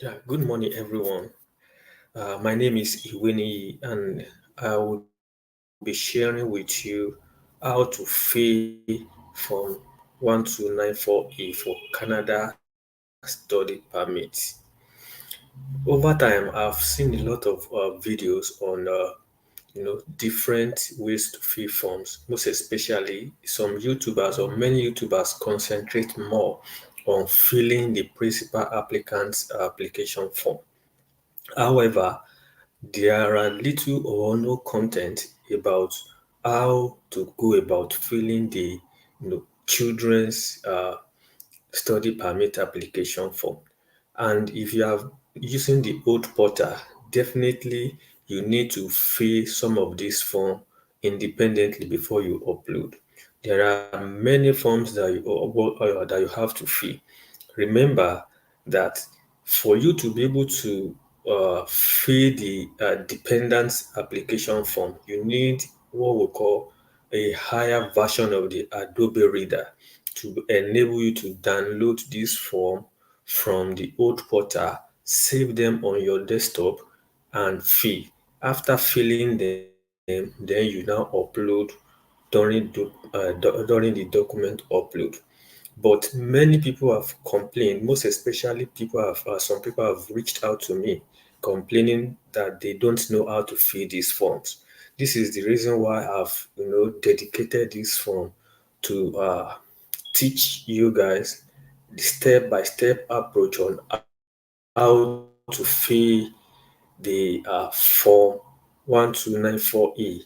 Good morning, everyone. My name is Iwini, and I will be sharing with you how to pay from 1294E for Canada study permit. Over time, I've seen a lot of videos on different ways to fill forms. Most especially, some YouTubers or many YouTubers concentrate more on filling the principal applicant's application form. However, there are little or no content about how to go about filling the children's study permit application form. And if you are using the old portal, definitely you need to fill some of this form independently before you upload. There are many forms that you have to fill. Remember that for you to be able to fill the dependence application form, you need what we call a higher version of the Adobe Reader to enable you to download this form from the old portal, save them on your desktop, and fill. After filling them, then you now upload during the document upload. But many people have complained, most especially some people have reached out to me complaining that they don't know how to fill these forms. This is the reason why I've dedicated this form to teach you guys the step-by-step approach on how to fill the form 1294E,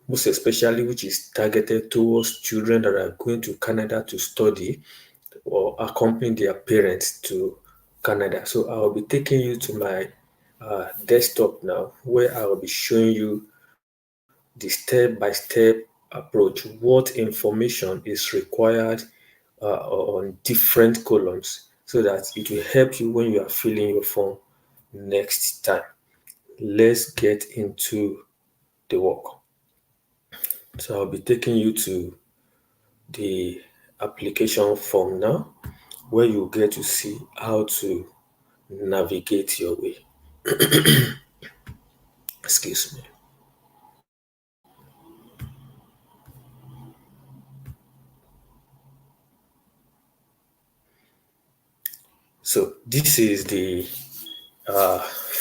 most especially which is targeted towards children that are going to Canada to study or accompany their parents to Canada. So I will be taking you to my desktop now, where I will be showing you the step-by-step approach, what information is required on different columns, so that it will help you when you are filling your form next time. Let's get into the work. So I'll be taking you to the application form now, where you get to see how to navigate your way. Excuse me. So this is the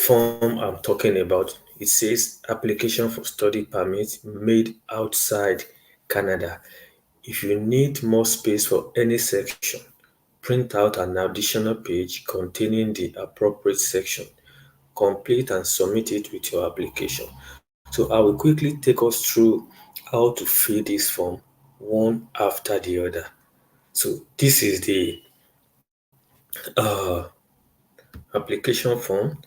form I'm talking about. It says application for study permit made outside Canada. If you need more space for any section, print out an additional page containing the appropriate section. Complete and submit it with your application. So I will quickly take us through how to fill this form one after the other. So this is the uh, application form.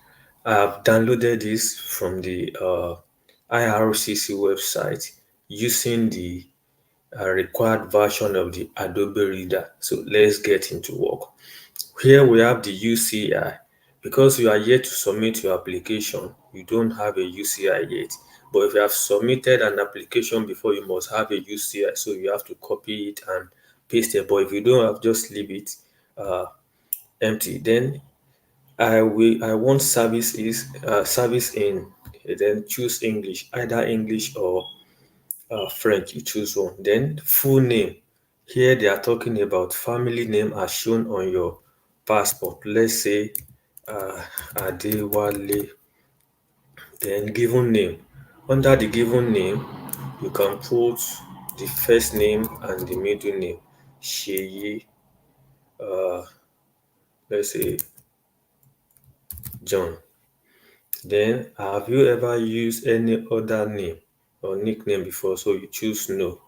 I have downloaded this from the IRCC website using the required version of the Adobe Reader. So let's get into work. Here we have the UCI. Because you are yet to submit your application, you don't have a UCI yet. But if you have submitted an application before, you must have a UCI. So you have to copy it and paste it. But if you don't have, just leave it uh, empty. Then I want service in. Then choose English, either English or French. You choose one. Then full name. Here they are talking about family name as shown on your passport. Let's say Adewale. Then given name. Under the given name, you can put the first name and the middle name. Sheyi, uh, let's say John. Then, have you ever used any other name or nickname before? So you choose no.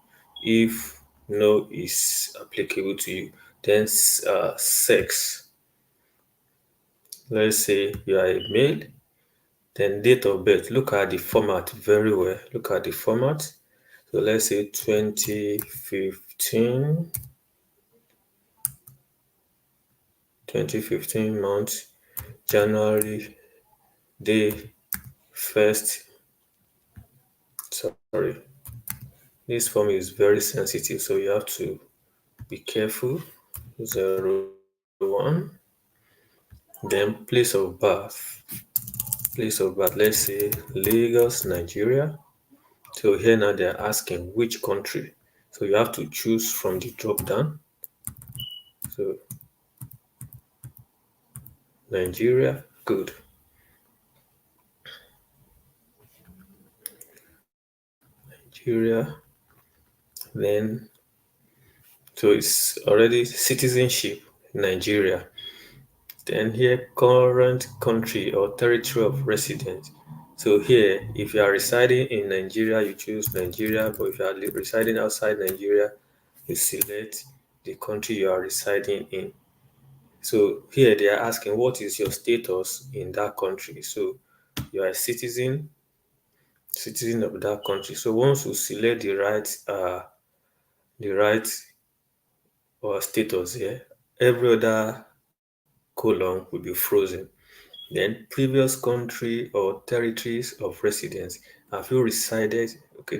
If no is applicable to you, then sex. Let's say you are a male. Then date of birth. Look at the format very well. Look at the format. So let's say 2015 month, January, day, first. Sorry, this form is very sensitive, so you have to be careful. 01, Then place of birth, let's say Lagos, Nigeria. So here now they're asking which country. So you have to choose from the drop down. So Nigeria, good. Nigeria, then so it's already citizenship, Nigeria. Then here, current country or territory of residence. So here, if you are residing in Nigeria, you choose Nigeria, but if you are residing outside Nigeria, you select the country you are residing in. So here they are asking what is your status in that country. So you are a citizen of that country. So once you select the right status here, every other column will be frozen. Then previous country or territories of residence. Have you resided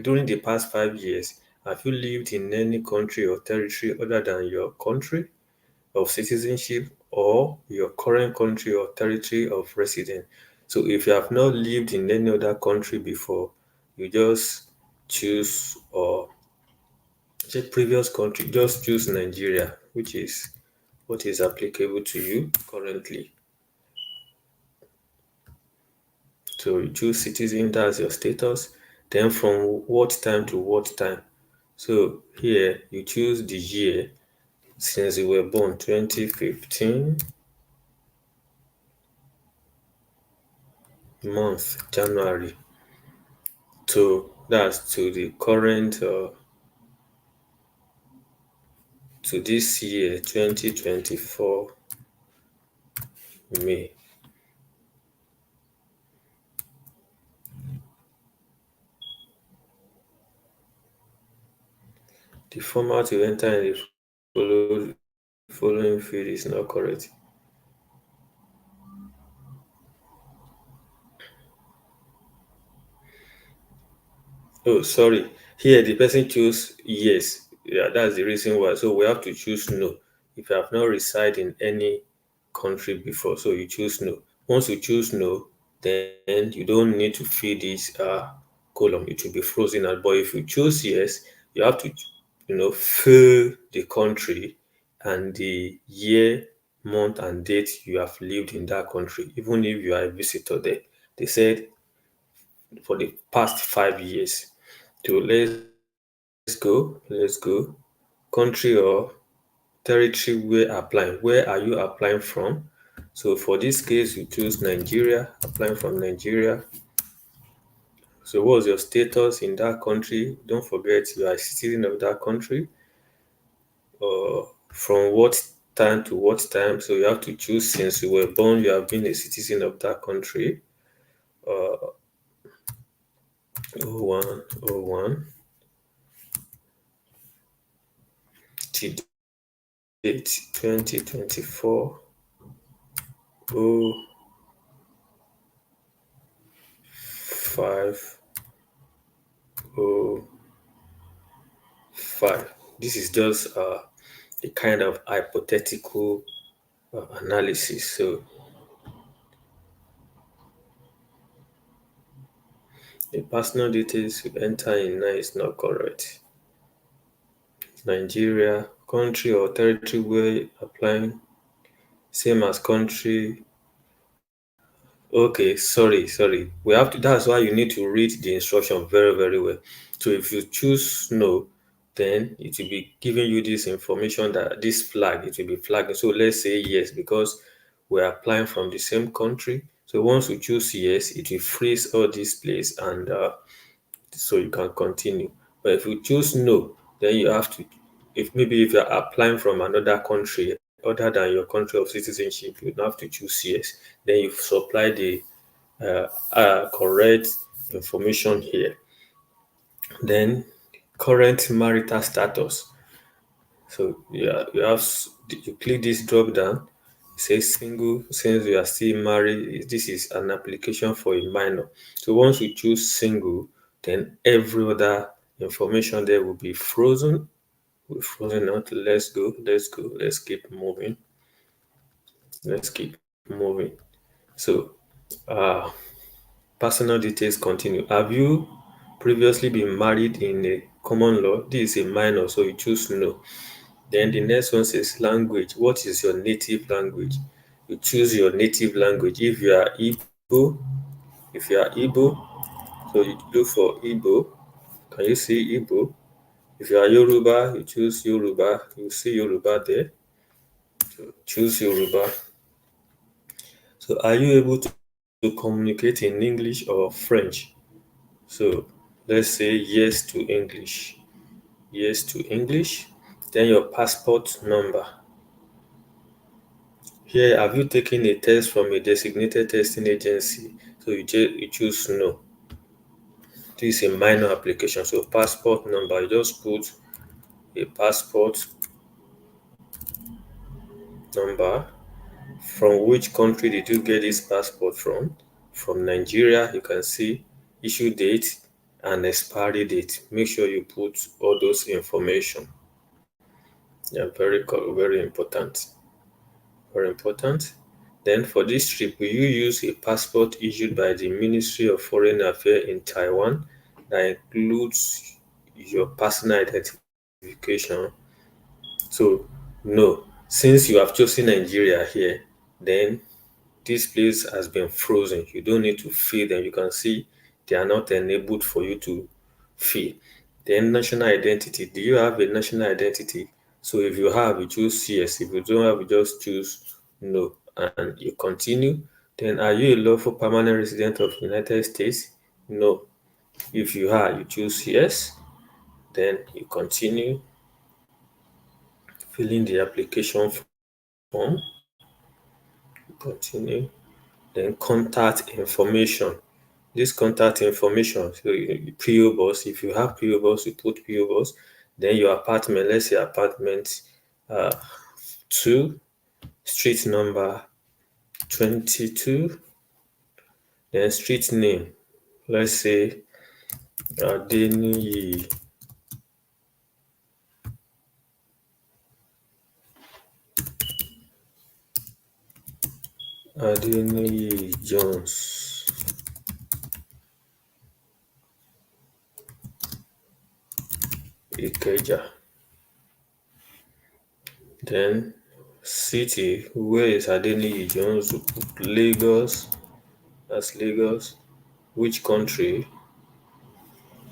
during the past 5 years? Have you lived in any country or territory other than your country of citizenship or your current country or territory of residence? So if you have not lived in any other country before, you just choose or check previous country, just choose Nigeria, which is what is applicable to you currently. So you choose citizen, that's your status. Then from what time to what time. So here you choose the year since you were born 2015, month January to that's to the current to this year 2024 May. The format you enter in the following field is not correct. Oh, sorry. Here, the person choose yes. Yeah, that's the reason why. So we have to choose no. If you have not reside in any country before, so you choose no. Once you choose no, then you don't need to fill this column. It will be frozen out. But if you choose yes, you have to, fill the country and the year, month, and date you have lived in that country, even if you are a visitor there. They said for the past 5 years. So let's go. Country or territory where applying. Where are you applying from? So for this case, you choose Nigeria, applying from Nigeria. So what's your status in that country? Don't forget you are a citizen of that country. From what time to what time? So you have to choose since you were born, you have been a citizen of that country. Uh, 0101 to date 2024 0505. This is just a kind of hypothetical analysis. So the personal details you enter in now is not correct. Nigeria, country or territory where applying, same as country. Okay, sorry. We have to. That's why you need to read the instruction very, very well. So if you choose no, then it will be giving you this information that this flag, it will be flagging. So let's say yes because we're applying from the same country. So once you choose yes, it will freeze all this place and so you can continue. But if you choose no, then you have to. If you're applying from another country other than your country of citizenship, you have to choose yes. Then you supply the correct information here. Then current marital status. So yeah, you click this drop down. It says single. Since you are still married, this is an application for a minor. So once you choose single, then every other information there will be frozen. We're frozen out. Let's go. Let's keep moving. moving. So, uh, personal details continue. Have you previously been married in a common law? This is a minor, so you choose no. Then the next one says language. What is your native language? You choose your native language. If you are Igbo, so you look for Igbo. Can you see Igbo? If you are Yoruba, you choose Yoruba. You see Yoruba there. So choose Yoruba. So are you able to communicate in English or French? So let's say yes to English. Yes to English. Then your passport number. Here, have you taken a test from a designated testing agency? So you choose no. This is a minor application. So passport number, you just put a passport number. From which country did you get this passport from? From Nigeria, you can see issue date and expiry date. Make sure you put all those information. They are very important. Very important. Then for this trip, will you use a passport issued by the Ministry of Foreign Affairs in Taiwan that includes your personal identification? So no. Since you have chosen Nigeria here, then this place has been frozen. You don't need to fill them. You can see they are not enabled for you to fill. Then national identity. Do you have a national identity? So if you have, you choose yes. If you don't have, you just choose no and you continue. Then are you a lawful permanent resident of the United States? No. If you are, you choose yes. Then you continue filling the application form. Continue. Then contact information. This contact information, so PO box, if you have PO box, you put PO box. Then your apartment, let's say apartment 2, street number 22, then street name, let's say Adeniyi, Adeniyi Jones, Ikeja. Then city, where is Adeniyi Jones? Lagos, that's Lagos. Which country?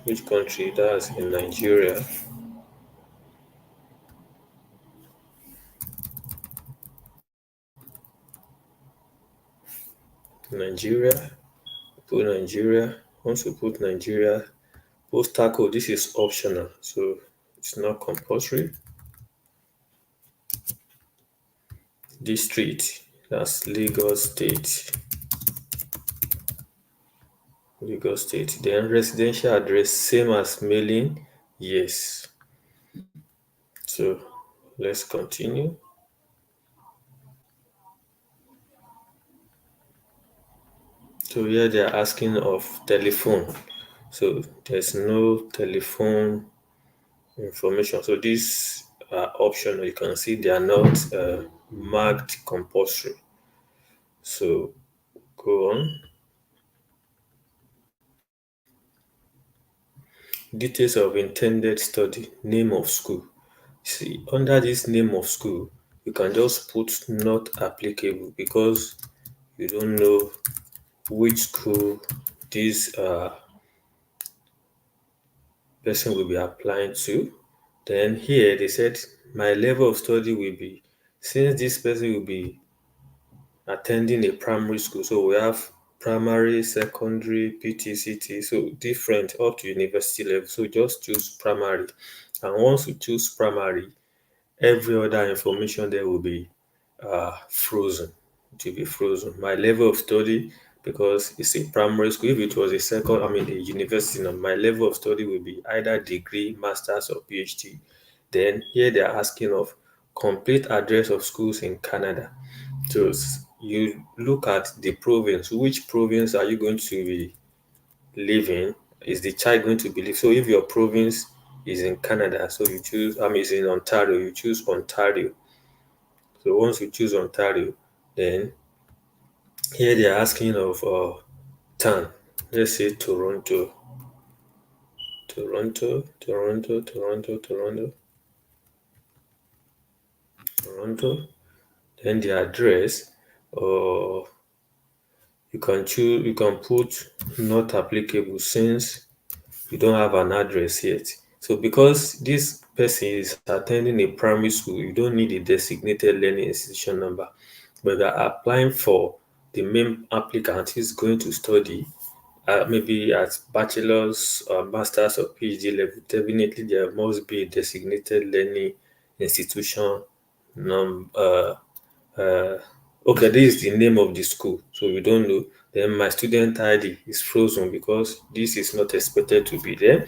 Which country? That's in Nigeria. Nigeria. Put Nigeria. Once you put Nigeria, postal code, this is optional, so it's not compulsory. District, that's Lagos State. Lagos State. Then residential address, same as mailing. Yes. So let's continue. So here they are asking of telephone. So there's no telephone information. So these are optional. You can see they are not marked compulsory. So go on. Details of intended study, name of school. See, under this name of school, you can just put not applicable because you don't know which school this person will be applying to. Then here they said my level of study will be, since this person will be attending a primary school, so we have primary, secondary, PTCT, so different up to university level. So just choose primary. And once you choose primary, every other information there will be frozen. It will be frozen. My level of study, because it's a primary school, if it was a second, I mean a university, now, my level of study will be either degree, master's, or PhD. Then here they are asking of complete address of schools in Canada. So you look at the province. Which province are you going to be living? Is the child going to be live? So if your province is in Canada, so you choose, I mean, it's in Ontario, you choose Ontario. So once you choose Ontario, then Here they are asking of town. Let's say Toronto, Toronto, Toronto, Toronto, Toronto, Toronto. Then the address, or you can choose. You can put not applicable since you don't have an address yet. So because this person is attending a primary school, you don't need a designated learning institution number. But they are applying for the main applicant who is going to study maybe at bachelor's, master's, or PhD level. Definitely, there must be a designated learning institution number. Okay, this is the name of the school, so we don't know. Then my student ID is frozen because this is not expected to be there.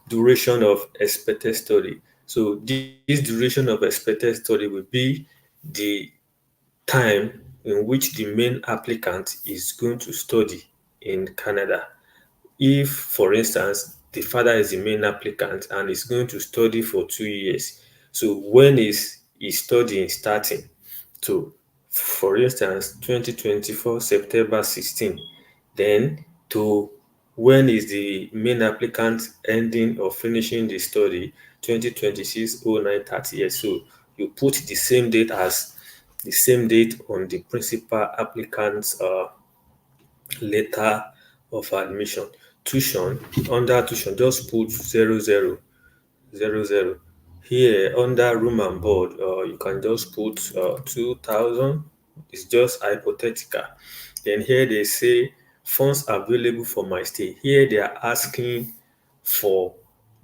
Duration of expected study. So this duration of expected study will be the time in which the main applicant is going to study in Canada. If, for instance, the father is the main applicant and is going to study for 2 years, so when is his studying starting? To, for instance, 2024 September 16, then to when is the main applicant ending or finishing the study? 2026 09 30 years. So you put the same date on the principal applicant's letter of admission. Tuition, under tuition, just put 0000. Here, under room and board, you can just put 2,000. It's just hypothetical. Then here they say funds available for my stay. Here they are asking for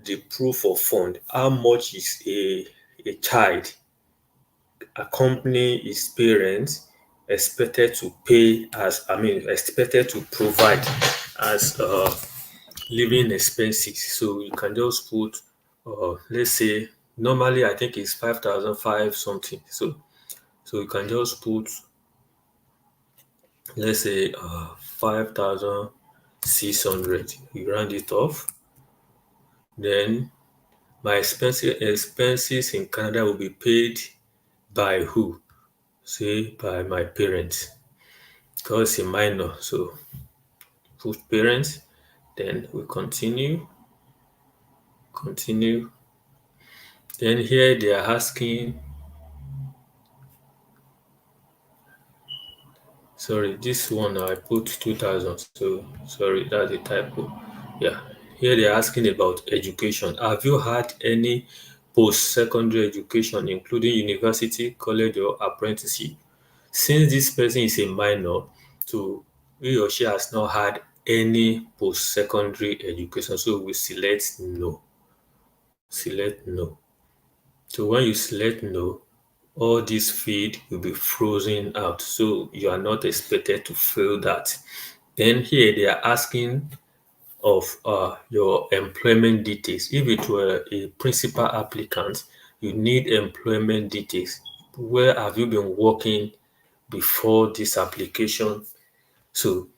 the proof of fund. How much is a child accompanying his parents expected to pay as, I mean, expected to provide as living expenses. So you can just put, let's say, normally I think it's 5,005 something. So you can just put, let's say, 5,600. You round it off. Then my expenses in Canada will be paid by who? Say by my parents, because a minor. So put parents. Then we continue. Then here they are asking, sorry, this one I put 2,000. So sorry, that's a typo. Yeah. Here they are asking about education. Have you had any post-secondary education, including university, college, or apprenticeship? Since this person is a minor, so he or she has not had any post-secondary education, so we select no. Select no. So when you select no, all this field will be frozen out. So you are not expected to fill that. Then here they are asking of your employment details. If it were a principal applicant, you need employment details. Where have you been working before this application? So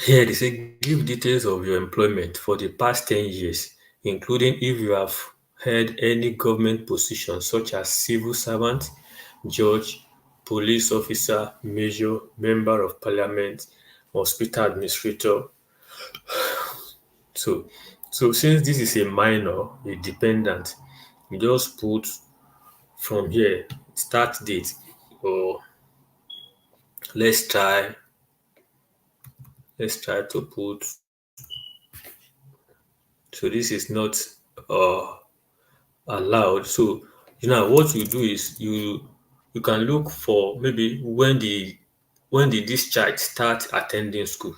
here they say give details of your employment for the past 10 years, including if you have held any government position such as civil servant, judge, police officer, major, member of parliament, hospital administrator. So, so since this is a minor, a dependent, you just put from here start date, or let's try to put, so this is not uh allowed. So what you do is you can look for maybe when did this child start attending school.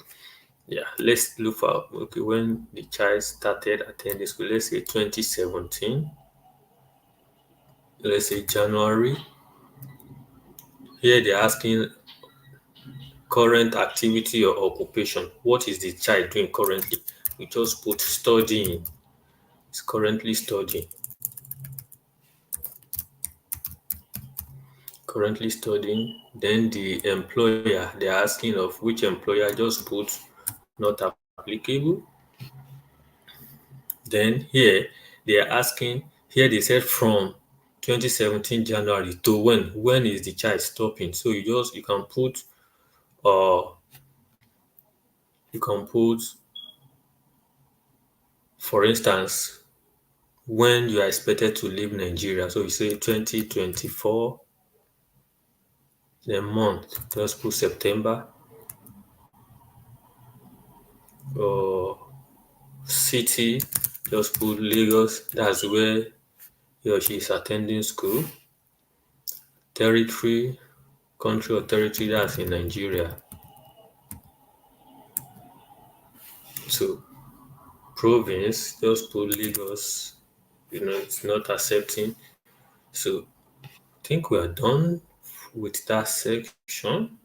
Yeah, let's look for, okay, when the child started attending school. Let's say 2017. Let's say January. Here they're asking current activity or occupation. What is the child doing currently? We just put studying. It's currently studying. Currently studying. Then the employer, they're asking of which employer, just put not applicable. Then here they are asking, here they said from 2017 January to when? When is the child stopping? So you can put or you can put, for instance, when you are expected to leave Nigeria. So you say 2024, the month, just put September, or city, just put Lagos. That's where he or she is attending school. Territory, country or territory, that's in Nigeria. So province, just put Lagos. It's not accepting. So I think we are done with that section.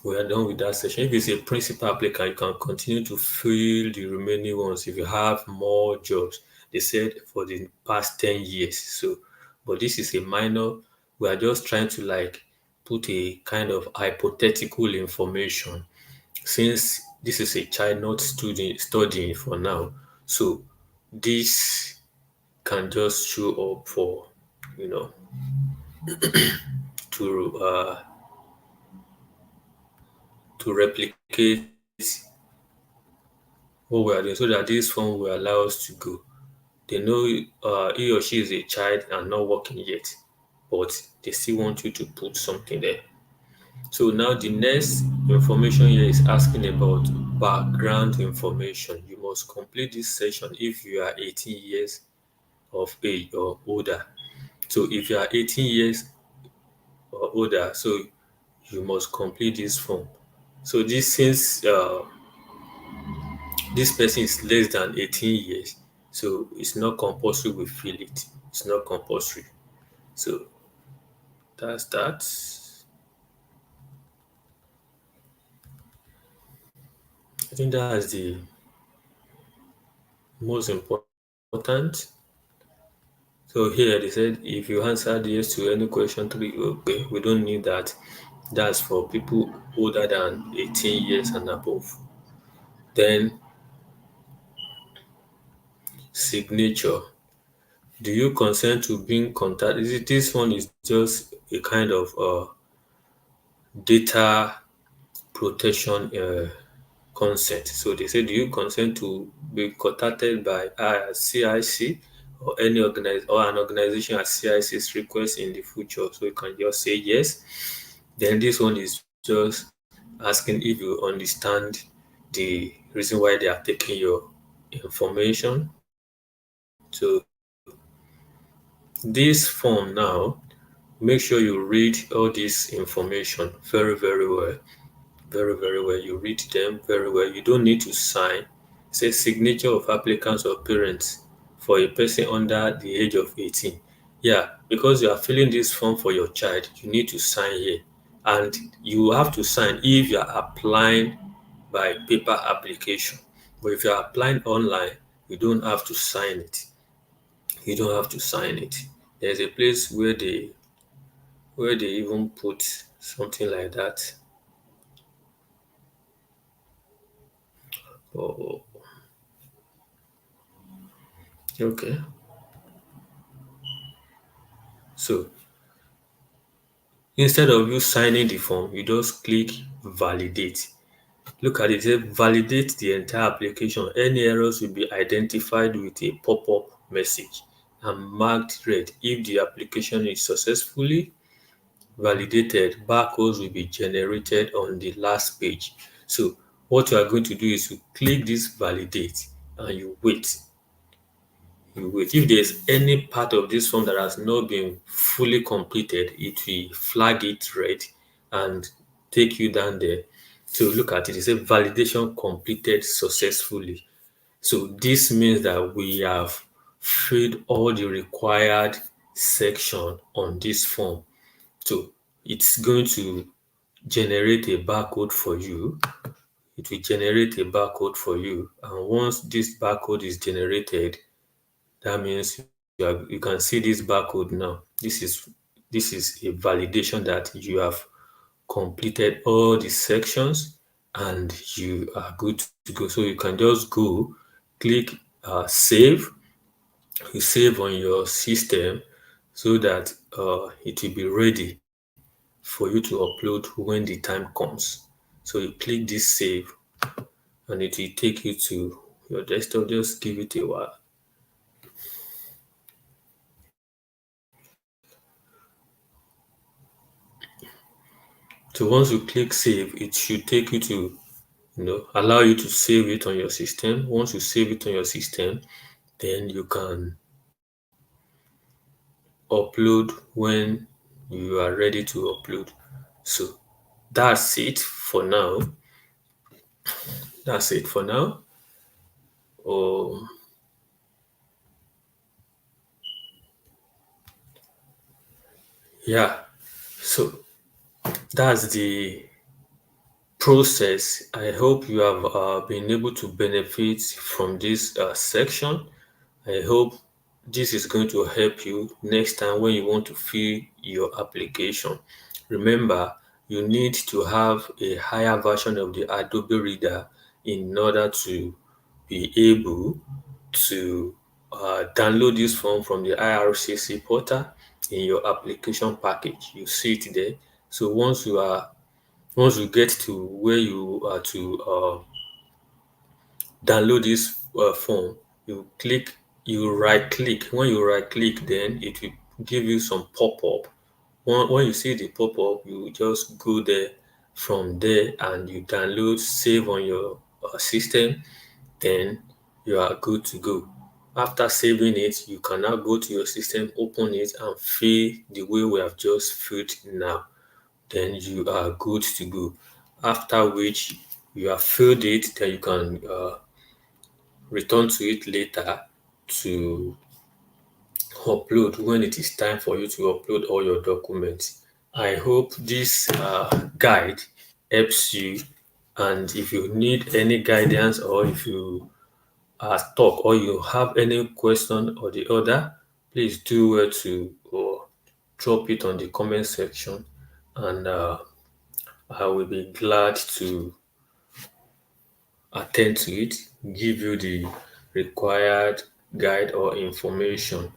We are done with that section. If it's a principal applicant, you can continue to fill the remaining ones if you have more jobs. They said for the past 10 years. So, but this is a minor. We are just trying to like put a kind of hypothetical information since this is a child not studying for now. So this can just show up for, you know, to uh, to replicate what we are doing so that this form will allow us to go. They know he or she is a child and not working yet, but they still want you to put something there. So now the next information here is asking about background information. You must complete this section if you are 18 years of age or older. So if you are 18 years or older, so you must complete this form. So this since this person is less than 18 years, so it's not compulsory we fill it. It's not compulsory. So that's that. I think that's the most important. So here they said if you answered yes to any question three, okay, we don't need that. That's for people older than 18 years and above. Then signature. Do you consent to being contacted? This one is just a kind of data protection consent. So they say, do you consent to be contacted by CIC or any or an organization at CIC's request in the future? So you can just say yes. Then this one is just asking if you understand the reason why they are taking your information. So this form now, make sure you read all this information very, very well. Very, very well. You read them very well. You don't need to sign. It says signature of applicants or parents for a person under the age of 18. Yeah, because you are filling this form for your child, you need to sign here. And you have to sign if you are applying by paper application. But if you are applying online, you don't have to sign it. You don't have to sign it. There's a place where they even put something like that. Oh, okay. So instead of you signing the form, you just click validate. Look at it, say validate the entire application. Any errors will be identified with a pop-up message and marked red. If the application is successfully validated, barcodes will be generated on the last page. So what you are going to do is you click this validate and you wait. You wait. If there's any part of this form that has not been fully completed, it will flag it red and take you down there to look at it. It says validation completed successfully. So this means that we have filled all the required section on this form. So it's going to generate a barcode for you. It will generate a barcode for you. And once this barcode is generated, that means you can see this barcode now. This is a validation that you have completed all the sections and you are good to go. So you can just go, click save. You save on your system so that it will be ready for you to upload when the time comes. So you click this save and it will take you to your desktop. Just give it a while. So once you click save, it should take you to, allow you to save it on your system. Once you save it on your system, then you can upload when you are ready to upload. So that's it for now. That's it for now. Oh, yeah. So that's the process. I hope you have been able to benefit from this section. I hope this is going to help you next time when you want to fill your application. Remember, you need to have a higher version of the Adobe Reader in order to be able to download this form from the IRCC portal in your application package. You see it there. So once you get to where you are to download this form, you right click. When you right click, then it will give you some pop up. When you see the pop up, you just go there. From there, and you download, save on your system, then you are good to go. After saving it, you can now go to your system, open it, and fill the way we have just filled now. Then you are good to go. After which you have filled it, then you can return to it later to upload when it is time for you to upload all your documents. I hope this guide helps you, and if you need any guidance or if you are stuck or you have any question or the other, please do well to drop it on the comment section, and I will be glad to attend to it, give you the required guide or information.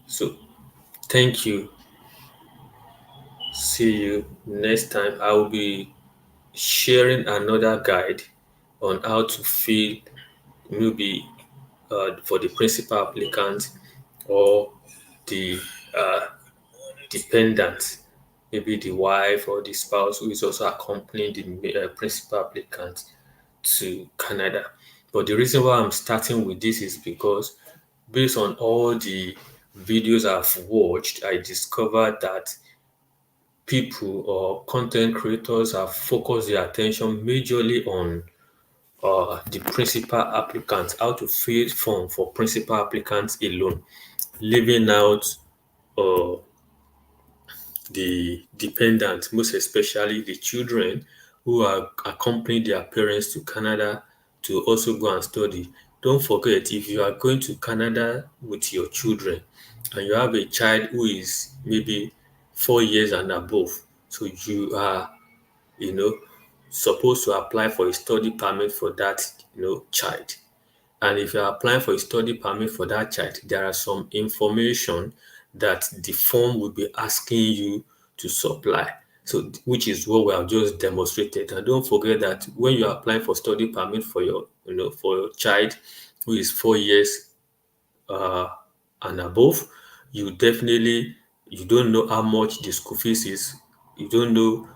So, thank you. See you next time. I will be sharing another guide on how to fill maybe for the principal applicant or the uh, dependent, maybe the wife or the spouse who is also accompanying the principal applicant to Canada. But the reason why I'm starting with this is because based on all the videos I've watched, I discovered that people or content creators have focused their attention majorly on the principal applicants, how to fill form for principal applicants alone, leaving out uh, the dependents, most especially the children who are accompanying their parents to Canada to also go and study. Don't forget, if you are going to Canada with your children and you have a child who is maybe 4 years and above, so you are, you know, supposed to apply for a study permit for that, child. And if you're applying for a study permit for that child, there are some information that the form will be asking you to supply. So, which is what we have just demonstrated. And don't forget that when you are applying for study permit for for your child who is 4 years uh, and above, you don't know how much the school fees is. You don't know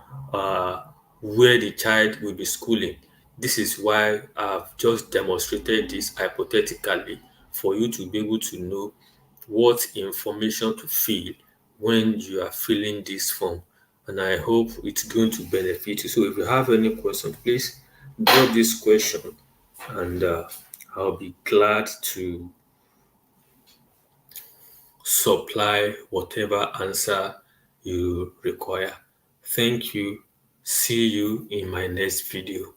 where the child will be schooling. This is why I've just demonstrated this hypothetically for you to be able to know what information to fill when you are filling this form. And I hope it's going to benefit you. So if you have any question, please drop this question, and I'll be glad to supply whatever answer you require. Thank you. See you in my next video.